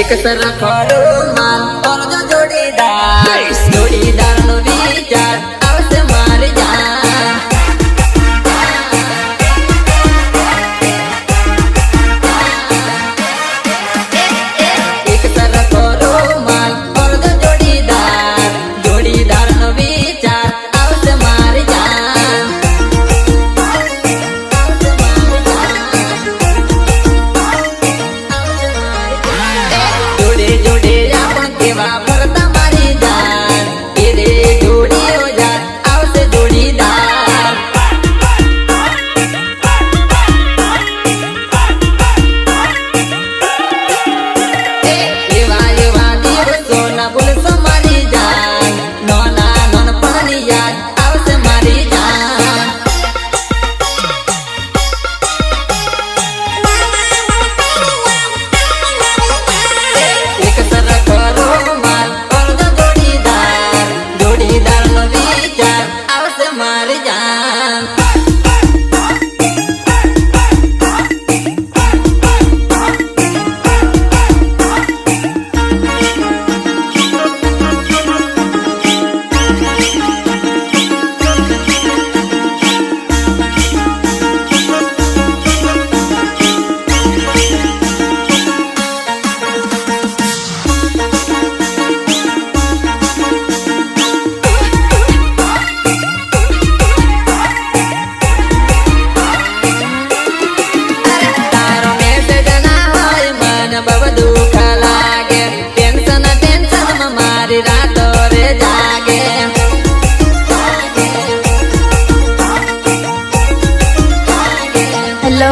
एक सरखड़ो माल और जो जोड़ीदार नो विचार आवसे मारी जान एक सरखड़ो माल और जो जोड़ीदार नो विचार आवसे मारी जान जोड़े जोड़े अपन केवा भरता मारी जान तेरे जोड़ी हो जात आवसे जोड़ीदार एवा एवा दिवसो ना भूलसो मारी जान नोना नोनपणनी याद आवसे मारी जान एक सरखड़ो माल और जो जोड़ीदार नो विचार आवसे मारी जान तारो मैसेज ना होय मन बब दुख लागे टेंशन में मारी रातो रे जागे हेलो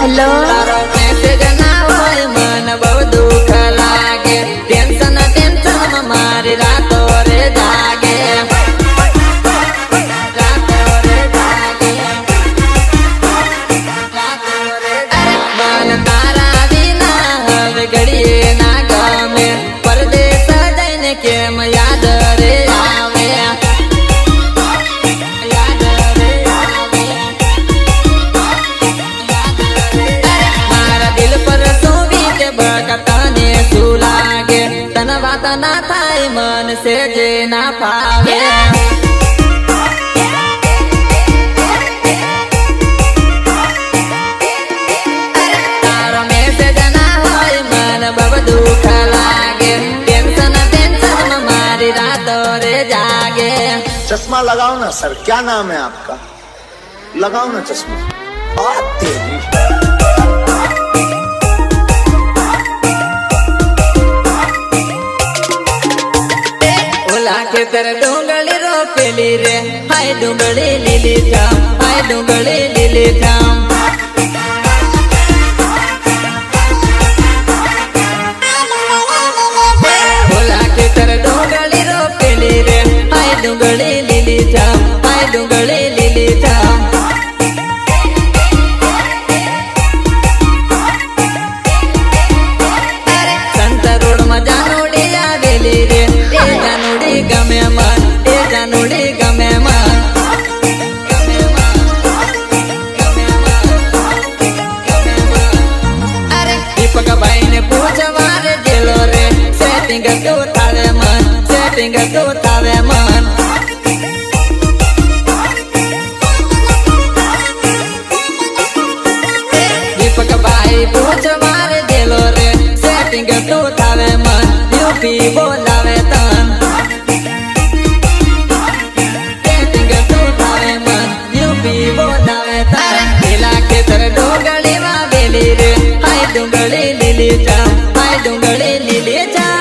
हेलो तारो मैसेज ना होय मन बब दुख लागे टेंशन में मारी रातो रे जागे रातो रे जागे मन तारा बिना हवे घड़िए ना गमे परदेस जैने के याद रे आवे याद रे आवे मारा दिल पर सोवीत बकताने सुलागे तन बात ना थाय मन से जे ना पावे तारो मैसेज ना होय मन बब दुख लागे टेंशन में मारी रातो रे जागे चश्मा लगाओ ना सर, क्या नाम है आपका? लगाओ ना चश्मा। बात तेरी ओला के तर डोंगली रोपेली रे हाय डोंगली लिली थाम हाय डोंगली लिली थाम ओला के तर डोंगली रोपेली रे हाय डोंगली लिली थाम हाय डोंगली लिली थाम संत रोड में जानोड़ी आवेली रे ए जानोड़ी गमे मन ए जानोड़ी गमे मन अरे दीपक भाई ने पूछवा रे जेलो रे सेटिंग तो थावे मन दीपक भाई पूछवा रे जेलो रे सेटिंग तो थावे मन यूपी बोलावे तन सेटिंग तो थावे मन यूपी बोलावे तन नीला के तर डोंगली वा बेली रे हाय डोंगली लिली जाम हाय डोंगली लिली जाम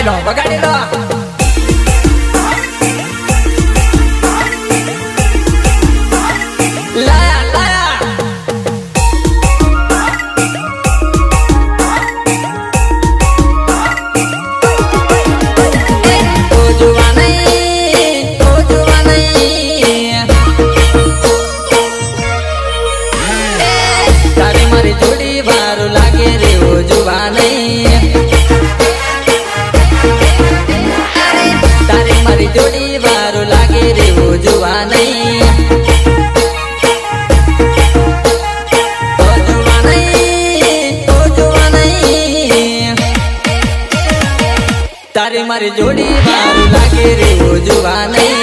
વગાડી લો લાયા લાયા ઓ જુવા નહીં ઓ જુવા નહીં તારી મારી જોડી વારું લાગે રે ઓ જુવા નહીં તારી મારી જોડી વારું લાગે રે ઓ જુવા નહીં તારી મારી જોડી વારું લાગે રે ઓ જુવા નહીં